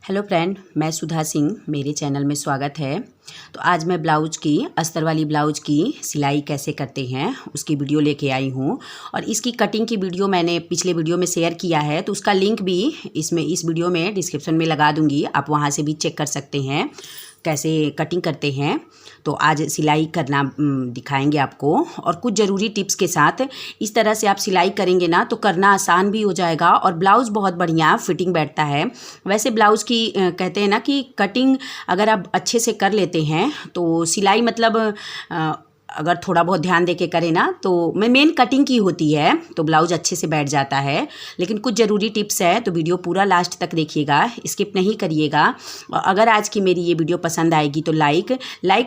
Hello friend, मैं सुधा सिंह, मेरे channel में स्वागत है। तो आज मैं ब्लाउज की अस्तर वाली ब्लाउज की सिलाई कैसे करते हैं उसकी वीडियो लेके आई हूँ। और इसकी कटिंग की वीडियो मैंने पिछले वीडियो में शेयर किया है, तो उसका लिंक भी इस वीडियो में डिस्क्रिप्शन में लगा दूँगी, आप वहाँ से भी चेक कर सकते हैं कैसे कटिंग करते हैं। तो आज सिलाई करना दिखाएंगे आपको, और कुछ ज़रूरी टिप्स के साथ। इस तरह से आप सिलाई करेंगे ना तो करना आसान भी हो जाएगा और ब्लाउज़ बहुत बढ़िया फिटिंग बैठता है। वैसे ब्लाउज़ की कहते हैं ना कि कटिंग अगर आप अच्छे से कर लेते हैं तो सिलाई मतलब अगर थोड़ा बहुत ध्यान दे के करें ना तो मेन कटिंग की होती है, तो ब्लाउज अच्छे से बैठ जाता है। लेकिन कुछ ज़रूरी टिप्स है, तो वीडियो पूरा लास्ट तक देखिएगा, स्किप नहीं करिएगा। और अगर आज की मेरी ये वीडियो पसंद आएगी तो लाइक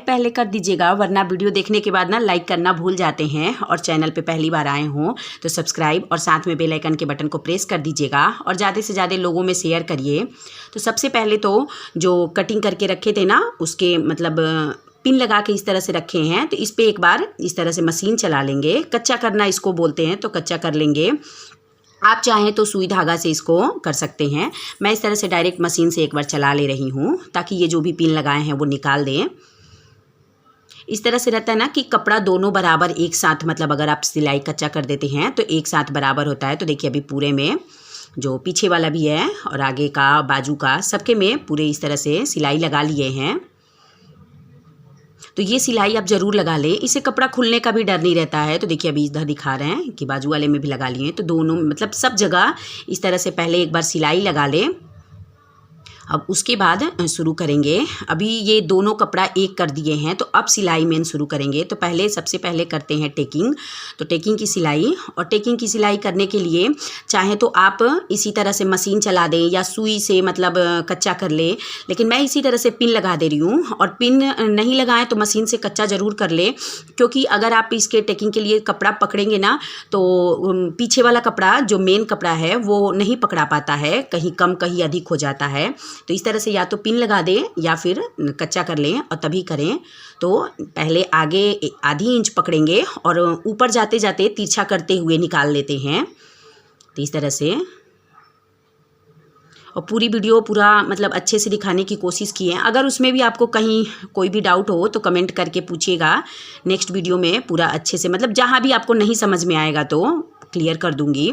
पहले कर दीजिएगा, वरना वीडियो देखने के बाद ना लाइक करना भूल जाते हैं। और चैनल पे पहली बार आए हों तो सब्सक्राइब और साथ में बेल आइकन के बटन को प्रेस कर दीजिएगा और ज़्यादा से ज़्यादा लोगों में शेयर करिए। तो सबसे पहले तो जो कटिंग करके रखे थे ना, उसके मतलब पिन लगा के इस तरह से रखे हैं, तो इस पे एक बार इस तरह से मशीन चला लेंगे। कच्चा करना इसको बोलते हैं, तो कच्चा कर लेंगे। आप चाहें तो सुई धागा से इसको कर सकते हैं। मैं इस तरह से डायरेक्ट मशीन से एक बार चला ले रही हूँ ताकि ये जो भी पिन लगाए हैं वो निकाल दें। इस तरह से रहता है ना कि कपड़ा दोनों बराबर एक साथ, मतलब अगर आप सिलाई कच्चा कर देते हैं तो एक साथ बराबर होता है। तो देखिए अभी पूरे में जो पीछे वाला भी है और आगे का बाजू का सबके में पूरे इस तरह से सिलाई लगा लिए हैं। तो ये सिलाई आप ज़रूर लगा लें, इससे कपड़ा खुलने का भी डर नहीं रहता है। तो देखिए अभी इधर दिखा रहे हैं कि बाजू वाले में भी लगा लिए, तो दोनों मतलब सब जगह इस तरह से पहले एक बार सिलाई लगा लें। अब उसके बाद शुरू करेंगे। अभी ये दोनों कपड़ा एक कर दिए हैं, तो अब सिलाई मेन शुरू करेंगे। तो सबसे पहले करते हैं टेकिंग। तो टेकिंग की सिलाई, और टेकिंग की सिलाई करने के लिए चाहे तो आप इसी तरह से मशीन चला दें या सुई से मतलब कच्चा कर ले, लेकिन मैं इसी तरह से पिन लगा दे रही हूँ। और पिन नहीं लगाएं तो मशीन से कच्चा ज़रूर कर ले, क्योंकि अगर आप इसके टेकिंग के लिए कपड़ा पकड़ेंगे ना तो पीछे वाला कपड़ा जो मेन कपड़ा है वो नहीं पकड़ा पाता है, कहीं कम कहीं अधिक हो जाता है। तो इस तरह से या तो पिन लगा दें या फिर कच्चा कर लें, और तभी करें। तो पहले आगे आधी इंच पकड़ेंगे और ऊपर जाते जाते तिरछा करते हुए निकाल लेते हैं। तो इस तरह से, और पूरी वीडियो पूरा मतलब अच्छे से दिखाने की कोशिश की है। अगर उसमें भी आपको कहीं कोई भी डाउट हो तो कमेंट करके पूछिएगा, नेक्स्ट वीडियो में पूरा अच्छे से मतलब जहाँ भी आपको नहीं समझ में आएगा तो क्लियर कर दूँगी।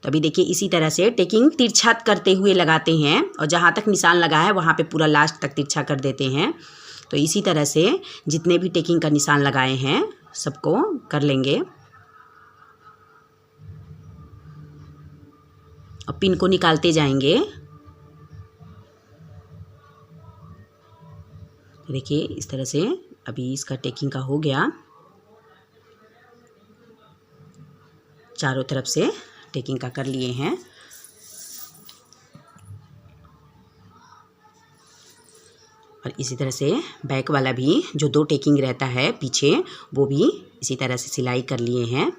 तो अभी देखिए इसी तरह से टेकिंग तिरछा करते हुए लगाते हैं, और जहाँ तक निशान लगा है वहाँ पे पूरा लास्ट तक तिरछा कर देते हैं। तो इसी तरह से जितने भी टेकिंग का निशान लगाए हैं सबको कर लेंगे। और पिन को निकालते जाएंगे। देखिए इस तरह से अभी इसका टेकिंग का हो गया, चारों तरफ से टेकिंग का कर लिए हैं। और इसी तरह से बैक वाला भी जो 2 टेकिंग रहता है पीछे, वो भी इसी तरह से सिलाई कर लिए हैं।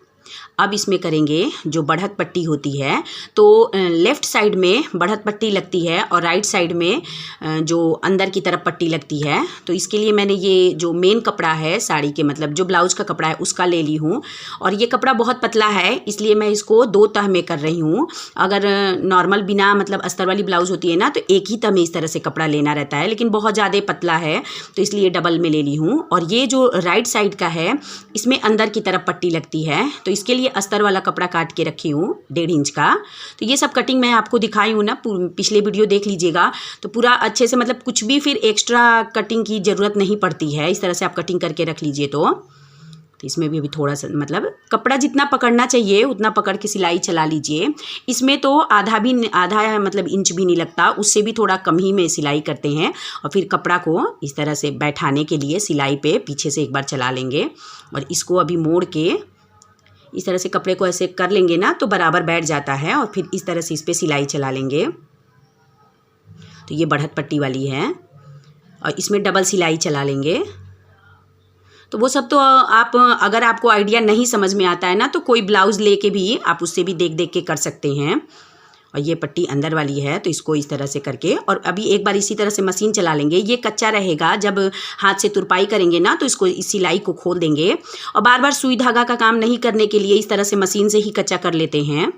अब इसमें करेंगे जो बढ़त पट्टी होती है, तो लेफ़्ट साइड में बढ़त पट्टी लगती है और राइट साइड में जो अंदर की तरफ पट्टी लगती है। तो इसके लिए मैंने ये जो मेन कपड़ा है साड़ी के, मतलब जो ब्लाउज़ का कपड़ा है उसका ले ली हूँ। और ये कपड़ा बहुत पतला है, इसलिए मैं इसको 2 तह में कर रही हूँ। अगर नॉर्मल बिना मतलब अस्तर वाली ब्लाउज़ होती है ना तो एक ही तह में इस तरह से कपड़ा लेना रहता है, लेकिन बहुत ज़्यादा पतला है तो इसलिए डबल में ले ली हूँ। और ये जो राइट साइड का है इसमें अंदर की तरफ पट्टी लगती है, तो इसके लिए अस्तर वाला कपड़ा काट के रखी हूँ 1.5 इंच का। तो ये सब कटिंग मैं आपको दिखाई हूँ ना, पिछले वीडियो देख लीजिएगा तो पूरा अच्छे से, मतलब कुछ भी फिर एक्स्ट्रा कटिंग की ज़रूरत नहीं पड़ती है। इस तरह से आप कटिंग करके रख लीजिए। तो इसमें भी अभी थोड़ा सा मतलब कपड़ा जितना पकड़ना चाहिए उतना पकड़ के सिलाई चला लीजिए। इसमें तो आधा मतलब इंच भी नहीं लगता, उससे भी थोड़ा कम ही में सिलाई करते हैं। और फिर कपड़ा को इस तरह से बैठाने के लिए सिलाई पे पीछे से एक बार चला लेंगे, और इसको अभी मोड़ के इस तरह से कपड़े को ऐसे कर लेंगे ना तो बराबर बैठ जाता है। और फिर इस तरह से इस पर सिलाई चला लेंगे। तो ये बढ़त पट्टी वाली है, और इसमें डबल सिलाई चला लेंगे। तो वो सब तो आप, अगर आपको आइडिया नहीं समझ में आता है ना तो कोई ब्लाउज़ लेके भी आप उससे भी देख देख के कर सकते हैं। और ये पट्टी अंदर वाली है, तो इसको इस तरह से करके, और अभी एक बार इसी तरह से मशीन चला लेंगे। ये कच्चा रहेगा, जब हाथ से तुरपाई करेंगे ना तो इसको इस सिलाई को खोल देंगे। और बार बार सुई धागा का काम नहीं करने के लिए इस तरह से मशीन से ही कच्चा कर लेते हैं।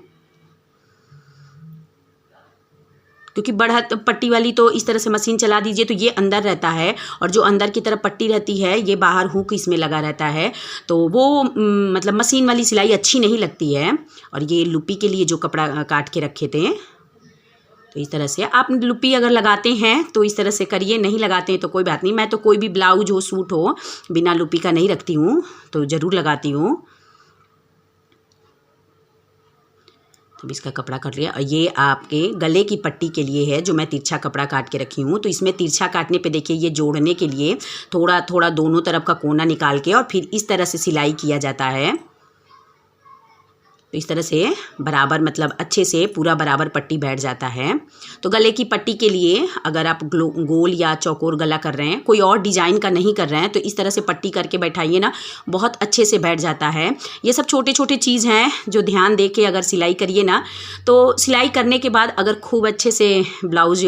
क्योंकि बढ़त पट्टी वाली तो इस तरह से मशीन चला दीजिए तो ये अंदर रहता है, और जो अंदर की तरफ पट्टी रहती है ये बाहर हुक इसमें लगा रहता है, तो वो मतलब मशीन वाली सिलाई अच्छी नहीं लगती है। और ये लुपी के लिए जो कपड़ा काट के रखे थे, तो इस तरह से आप लुपी अगर लगाते हैं तो इस तरह से करिए, नहीं लगाते हैं तो कोई बात नहीं। मैं तो कोई भी ब्लाउज हो, सूट हो, बिना लुपी का नहीं रखती हूँ, तो ज़रूर लगाती हूँ। तो इसका कपड़ा कट लिया, और ये आपके गले की पट्टी के लिए है जो मैं तिरछा कपड़ा काट के रखी हूँ। तो इसमें तिरछा काटने पे देखिए ये जोड़ने के लिए थोड़ा थोड़ा दोनों तरफ का कोना निकाल के और फिर इस तरह से सिलाई किया जाता है। तो इस तरह से बराबर, मतलब अच्छे से पूरा बराबर पट्टी बैठ जाता है। तो गले की पट्टी के लिए अगर आप गोल या चौकोर गला कर रहे हैं, कोई और डिज़ाइन का नहीं कर रहे हैं, तो इस तरह से पट्टी करके बैठाइए ना, बहुत अच्छे से बैठ जाता है। ये सब छोटे छोटे चीज़ हैं जो ध्यान दे के अगर सिलाई करिए ना, तो सिलाई करने के बाद अगर खूब अच्छे से ब्लाउज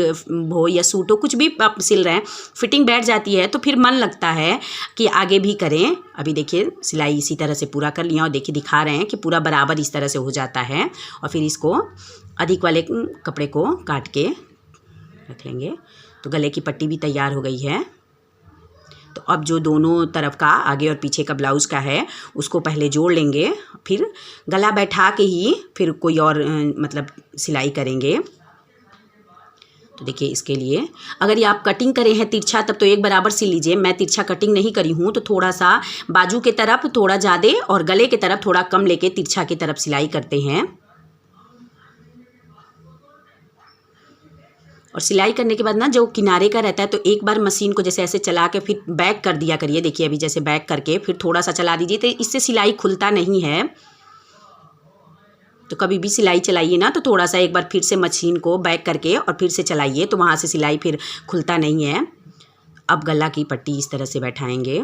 हो या सूट हो, कुछ भी आप सिल रहे हैं, फिटिंग बैठ जाती है तो फिर मन लगता है कि आगे भी करें। अभी देखिए सिलाई इसी तरह से पूरा कर लिया, और देखिए दिखा रहे हैं कि पूरा बराबर इस तरह से हो जाता है। और फिर इसको अधिक वाले कपड़े को काट के रख लेंगे। तो गले की पट्टी भी तैयार हो गई है। तो अब जो दोनों तरफ का आगे और पीछे का ब्लाउज़ का है उसको पहले जोड़ लेंगे, फिर गला बैठा के ही फिर कोई और मतलब सिलाई करेंगे। तो देखिए इसके लिए अगर ये आप कटिंग करे हैं तिरछा, तब तो एक बराबर सिल लीजिए। मैं तिरछा कटिंग नहीं करी हूँ, तो थोड़ा सा बाजू के तरफ थोड़ा ज़्यादा और गले के तरफ थोड़ा कम लेके तिरछा की तरफ सिलाई करते हैं। और सिलाई करने के बाद ना जो किनारे का रहता है, तो एक बार मशीन को जैसे ऐसे चला के फिर बैक कर दिया करिए। देखिए अभी जैसे बैक करके फिर थोड़ा सा चला दीजिए, तो इससे सिलाई खुलता नहीं है। तो कभी भी सिलाई चलाइए ना, तो थोड़ा सा एक बार फिर से मशीन को बैक करके और फिर से चलाइए, तो वहाँ से सिलाई फिर खुलता नहीं है। अब गला की पट्टी इस तरह से बैठाएंगे।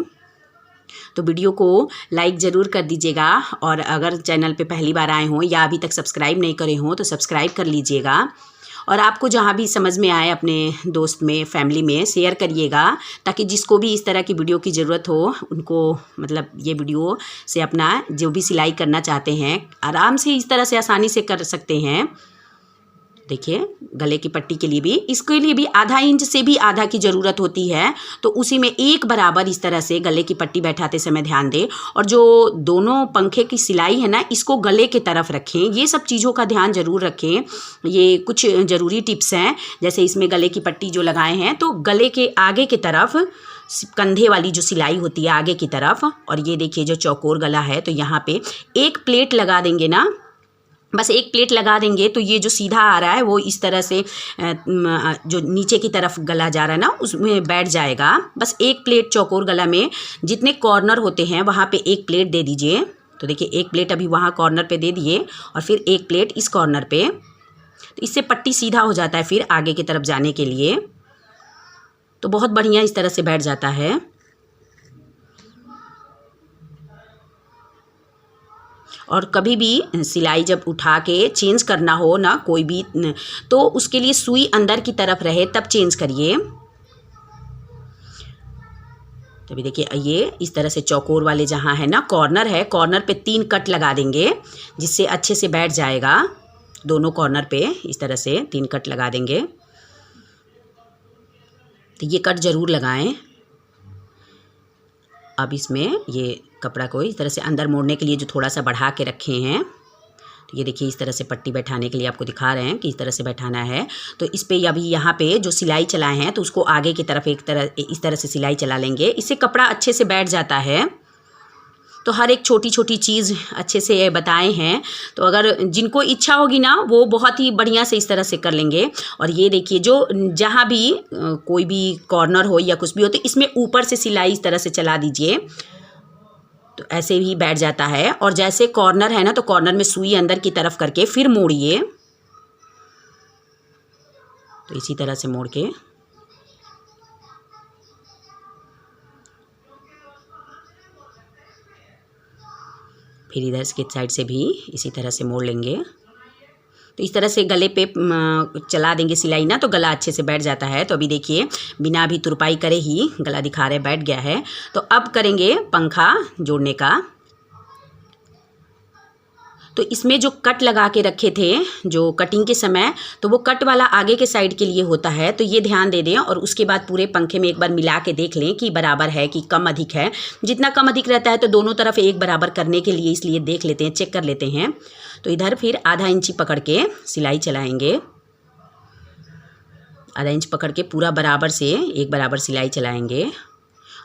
तो वीडियो को लाइक ज़रूर कर दीजिएगा, और अगर चैनल पे पहली बार आए हों या अभी तक सब्सक्राइब नहीं करे हों तो सब्सक्राइब कर लीजिएगा। और आपको जहाँ भी समझ में आए अपने दोस्त में, फैमिली में शेयर करिएगा, ताकि जिसको भी इस तरह की वीडियो की ज़रूरत हो उनको मतलब ये वीडियो से अपना जो भी सिलाई करना चाहते हैं आराम से इस तरह से आसानी से कर सकते हैं। देखिए गले की पट्टी के लिए भी, इसके लिए भी आधा इंच से भी आधा की ज़रूरत होती है, तो उसी में एक बराबर इस तरह से गले की पट्टी बैठाते समय ध्यान दें। और जो दोनों पंखे की सिलाई है ना, इसको गले के तरफ रखें। ये सब चीज़ों का ध्यान ज़रूर रखें। ये कुछ ज़रूरी टिप्स हैं। जैसे इसमें गले की पट्टी जो लगाए हैं, तो गले के आगे की तरफ कंधे वाली जो सिलाई होती है आगे की तरफ, और ये देखिए जो चौकोर गला है, तो यहाँ पे एक प्लेट लगा देंगे ना, बस एक प्लेट लगा देंगे, तो ये जो सीधा आ रहा है वो इस तरह से जो नीचे की तरफ गला जा रहा है ना उसमें बैठ जाएगा। बस एक प्लेट चौकोर गला में जितने कॉर्नर होते हैं वहाँ पे एक प्लेट दे दीजिए। तो देखिए एक प्लेट अभी वहाँ कॉर्नर पे दे दिए, और फिर एक प्लेट इस कॉर्नर पे, तो इससे पट्टी सीधा हो जाता है फिर आगे की तरफ जाने के लिए। तो बहुत बढ़िया इस तरह से बैठ जाता है। और कभी भी सिलाई जब उठा के चेंज करना हो ना कोई भी, तो उसके लिए सुई अंदर की तरफ रहे तब चेंज करिए। तो अभी देखिए ये इस तरह से चौकोर वाले जहाँ है ना कॉर्नर है, कॉर्नर पे 3 कट लगा देंगे, जिससे अच्छे से बैठ जाएगा। दोनों कॉर्नर पे इस तरह से 3 कट लगा देंगे। तो ये कट ज़रूर लगाएं। अब इसमें ये कपड़ा को इस तरह से अंदर मोड़ने के लिए जो थोड़ा सा बढ़ा के रखे हैं, तो ये देखिए इस तरह से पट्टी बैठाने के लिए आपको दिखा रहे हैं कि इस तरह से बैठाना है। तो इस पे अभी यहाँ पे जो सिलाई चलाए हैं, तो उसको आगे की तरफ इस तरह से सिलाई चला लेंगे। इससे कपड़ा अच्छे से बैठ जाता है। तो हर एक छोटी छोटी चीज़ अच्छे से बताए हैं, तो अगर जिनको इच्छा होगी ना वो बहुत ही बढ़िया से इस तरह से कर लेंगे। और ये देखिए जो जहाँ भी कोई भी कॉर्नर हो या कुछ भी हो, तो इसमें ऊपर से सिलाई इस तरह से चला दीजिए, तो ऐसे ही बैठ जाता है। और जैसे कॉर्नर है ना, तो कॉर्नर में सुई अंदर की तरफ करके फिर मोड़िए। तो इसी तरह से मोड़ के फिर इधर के साइड से भी इसी तरह से मोड़ लेंगे। तो इस तरह से गले पे चला देंगे सिलाई ना, तो गला अच्छे से बैठ जाता है। तो अभी देखिए बिना भी तुरपाई करे ही गला दिखा रहे बैठ गया है। तो अब करेंगे पंखा जोड़ने का। तो इसमें जो कट लगा के रखे थे जो कटिंग के समय, तो वो कट वाला आगे के साइड के लिए होता है, तो ये ध्यान दे दें। और उसके बाद पूरे पंखे में एक बार मिला के देख लें कि बराबर है कि कम अधिक है। जितना कम अधिक रहता है तो दोनों तरफ एक बराबर करने के लिए इसलिए देख लेते हैं, चेक कर लेते हैं। तो इधर फिर आधा इंची पकड़ के सिलाई चलाएंगे, आधा इंच पकड़ के पूरा बराबर से एक बराबर सिलाई चलाएंगे।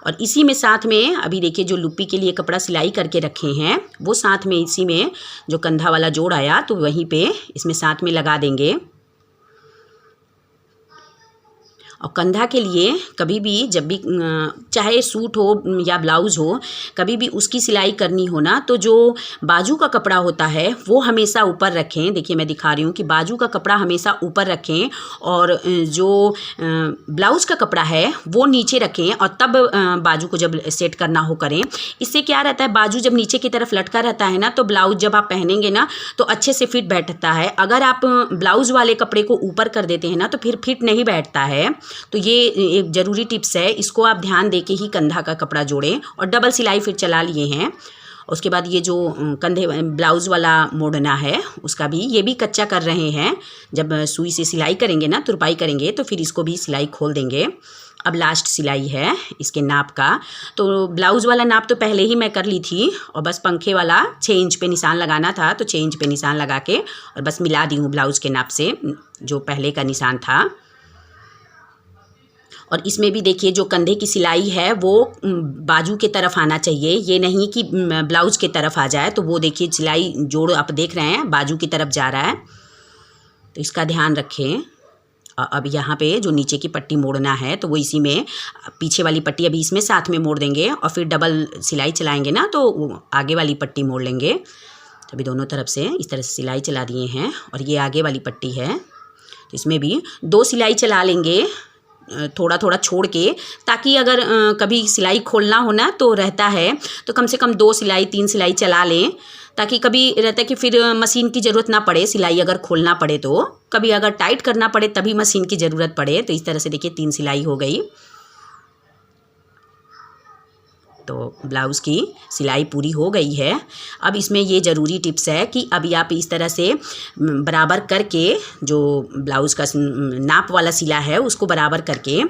और इसी में साथ में अभी देखिए जो लुप्पी के लिए कपड़ा सिलाई करके रखे हैं वो साथ में इसी में जो कंधा वाला जोड़ आया तो वहीं पे इसमें साथ में लगा देंगे। और कंधा के लिए कभी भी जब भी चाहे सूट हो या ब्लाउज़ हो, कभी भी उसकी सिलाई करनी हो ना, तो जो बाजू का कपड़ा होता है वो हमेशा ऊपर रखें। देखिए मैं दिखा रही हूँ कि बाजू का कपड़ा हमेशा ऊपर रखें और जो ब्लाउज़ का कपड़ा है वो नीचे रखें और तब बाजू को जब सेट करना हो करें। इससे क्या रहता है, बाजू जब नीचे की तरफ लटका रहता है ना तो ब्लाउज़ जब आप पहनेंगे ना तो अच्छे से फिट बैठता है। अगर आप ब्लाउज़ वाले कपड़े को ऊपर कर देते हैं ना तो फिर फिट नहीं बैठता है। तो ये एक ज़रूरी टिप्स है, इसको आप ध्यान दे के ही कंधा का कपड़ा जोड़ें। और डबल सिलाई फिर चला लिए हैं। उसके बाद ये जो कंधे ब्लाउज़ वाला मोड़ना है उसका भी, ये भी कच्चा कर रहे हैं। जब सुई से सिलाई करेंगे ना, तुरपाई करेंगे तो फिर इसको भी सिलाई खोल देंगे। अब लास्ट सिलाई है इसके नाप का। तो ब्लाउज़ वाला नाप तो पहले ही मैं कर ली थी और बस पंखे वाला 6 इंच पे निशान लगाना था, तो 6 इंच पे निशान लगा के और बस मिला दी हूँ ब्लाउज़ के नाप से जो पहले का निशान था। और इसमें भी देखिए जो कंधे की सिलाई है वो बाजू के तरफ आना चाहिए, ये नहीं कि ब्लाउज़ के तरफ आ जाए। तो वो देखिए सिलाई जोड़ आप देख रहे हैं बाजू की तरफ जा रहा है, तो इसका ध्यान रखें। अब यहाँ पे जो नीचे की पट्टी मोड़ना है तो वो इसी में पीछे वाली पट्टी अभी इसमें साथ में मोड़ देंगे और फिर डबल सिलाई चलाएंगे ना तो आगे वाली पट्टी मोड़ लेंगे। तो अभी दोनों तरफ से इस तरह से सिलाई चला दिए हैं और ये आगे वाली पट्टी है, तो इसमें भी 2 सिलाई चला लेंगे थोड़ा थोड़ा छोड़ के, ताकि अगर कभी सिलाई खोलना हो ना तो रहता है तो कम से कम 2 सिलाई 3 सिलाई चला लें, ताकि कभी रहता है कि फिर मशीन की ज़रूरत ना पड़े। सिलाई अगर खोलना पड़े तो कभी अगर टाइट करना पड़े तभी मशीन की ज़रूरत पड़े। तो इस तरह से देखिए 3 सिलाई हो गई। तो ब्लाउज़ की सिलाई पूरी हो गई है। अब इसमें ये ज़रूरी टिप्स है कि अभी आप इस तरह से बराबर करके जो ब्लाउज़ का नाप वाला सिला है उसको बराबर करके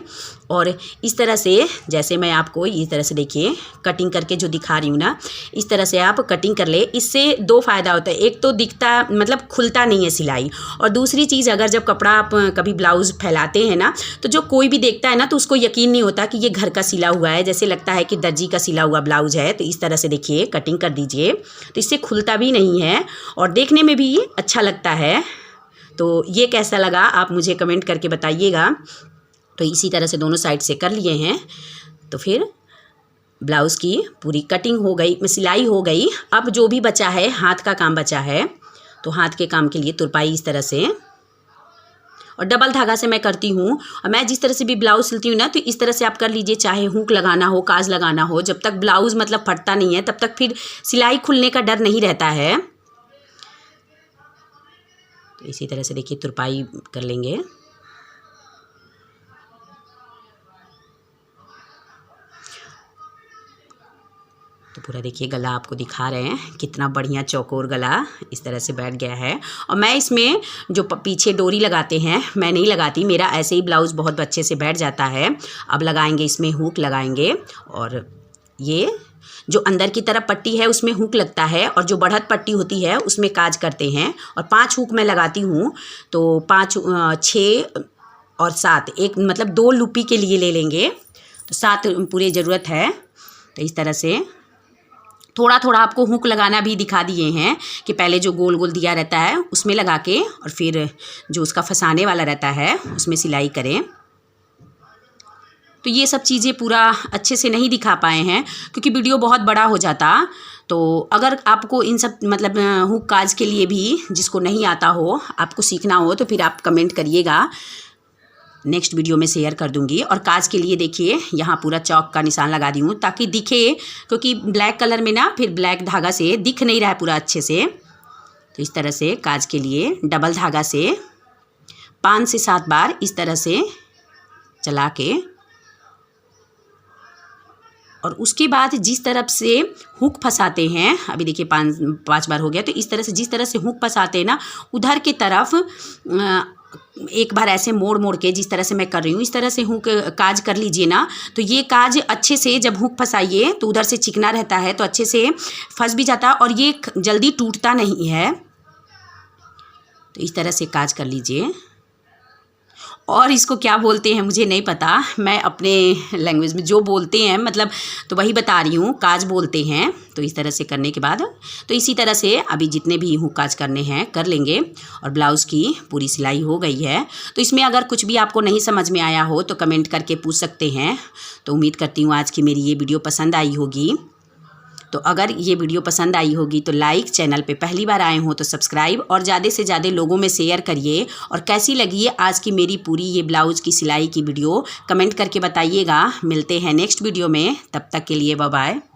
और इस तरह से, जैसे मैं आपको इस तरह से देखिए कटिंग करके जो दिखा रही हूँ ना, इस तरह से आप कटिंग कर ले। इससे 2 फ़ायदा होता है, एक तो दिखता मतलब खुलता नहीं है सिलाई, और दूसरी चीज़ अगर जब कपड़ा आप कभी ब्लाउज़ फैलाते हैं ना तो जो कोई भी देखता है ना तो उसको यकीन नहीं होता कि ये घर का सिला हुआ है, जैसे लगता है कि दर्जी का सिला हुआ ब्लाउज़ है। तो इस तरह से देखिए कटिंग कर दीजिए, तो इससे खुलता भी नहीं है और देखने में भी अच्छा लगता है। तो ये कैसा लगा आप मुझे कमेंट करके बताइएगा। तो इसी तरह से दोनों साइड से कर लिए हैं। तो फिर ब्लाउज़ की पूरी कटिंग हो गई, सिलाई हो गई। अब जो भी बचा है हाथ का काम बचा है, तो हाथ के काम के लिए तुरपाई इस तरह से और डबल धागा से मैं करती हूँ। और मैं जिस तरह से भी ब्लाउज़ सिलती हूँ ना तो इस तरह से आप कर लीजिए, चाहे हुक लगाना हो, काज लगाना हो, जब तक ब्लाउज़ मतलब फटता नहीं है तब तक फिर सिलाई खुलने का डर नहीं रहता है। तो इसी तरह से देखिए तुरपाई कर लेंगे। तो पूरा देखिए गला आपको दिखा रहे हैं, कितना बढ़िया चौकोर गला इस तरह से बैठ गया है। और मैं इसमें जो पीछे डोरी लगाते हैं मैं नहीं लगाती, मेरा ऐसे ही ब्लाउज़ बहुत अच्छे से बैठ जाता है। अब लगाएंगे इसमें हुक लगाएंगे और ये जो अंदर की तरफ पट्टी है उसमें हुक लगता है और जो बढ़त पट्टी होती है उसमें काज करते हैं। और 5 हुक मैं लगाती हूँ, तो 5 6 और 7 एक मतलब 2 लुपी के लिए ले लेंगे, तो 7 पूरी ज़रूरत है। तो इस तरह से थोड़ा थोड़ा आपको हुक लगाना भी दिखा दिए हैं कि पहले जो गोल गोल दिया रहता है उसमें लगा के और फिर जो उसका फंसाने वाला रहता है उसमें सिलाई करें। तो ये सब चीज़ें पूरा अच्छे से नहीं दिखा पाए हैं क्योंकि वीडियो बहुत बड़ा हो जाता। तो अगर आपको इन सब मतलब हुक काज के लिए भी जिसको नहीं आता हो, आपको सीखना हो, तो फिर आप कमेंट करिएगा, नेक्स्ट वीडियो में शेयर कर दूंगी। और काज के लिए देखिए यहाँ पूरा चौक का निशान लगा दी हूँ ताकि दिखे, क्योंकि ब्लैक कलर में ना फिर ब्लैक धागा से दिख नहीं रहा है पूरा अच्छे से। तो इस तरह से काज के लिए डबल धागा से 5 से 7 बार इस तरह से चला के और उसके बाद जिस तरफ से हुक फंसाते हैं, अभी देखिए 5 बार हो गया, तो इस तरह से जिस तरह से हुक फंसाते हैं ना, उधर की तरफ एक बार ऐसे मोड़ मोड़ के, जिस तरह से मैं कर रही हूँ इस तरह से हुक काज कर लीजिए ना, तो ये काज अच्छे से जब हुक फंसाइए तो उधर से चिकना रहता है, तो अच्छे से फंस भी जाता है और ये जल्दी टूटता नहीं है। तो इस तरह से काज कर लीजिए। और इसको क्या बोलते हैं मुझे नहीं पता, मैं अपने लैंग्वेज में जो बोलते हैं मतलब तो वही बता रही हूँ, काज बोलते हैं। तो इस तरह से करने के बाद तो इसी तरह से अभी जितने भी हुक काज करने हैं कर लेंगे। और ब्लाउज़ की पूरी सिलाई हो गई है। तो इसमें अगर कुछ भी आपको नहीं समझ में आया हो तो कमेंट करके पूछ सकते हैं। तो उम्मीद करती हूँ आज की मेरी ये वीडियो पसंद आई होगी। तो अगर ये वीडियो पसंद आई होगी तो लाइक, चैनल पे पहली बार आए हो तो सब्सक्राइब और ज़्यादा से ज़्यादा लोगों में शेयर करिए। और कैसी लगी है आज की मेरी पूरी ये ब्लाउज़ की सिलाई की वीडियो कमेंट करके बताइएगा। मिलते हैं नेक्स्ट वीडियो में, तब तक के लिए बाय बाय।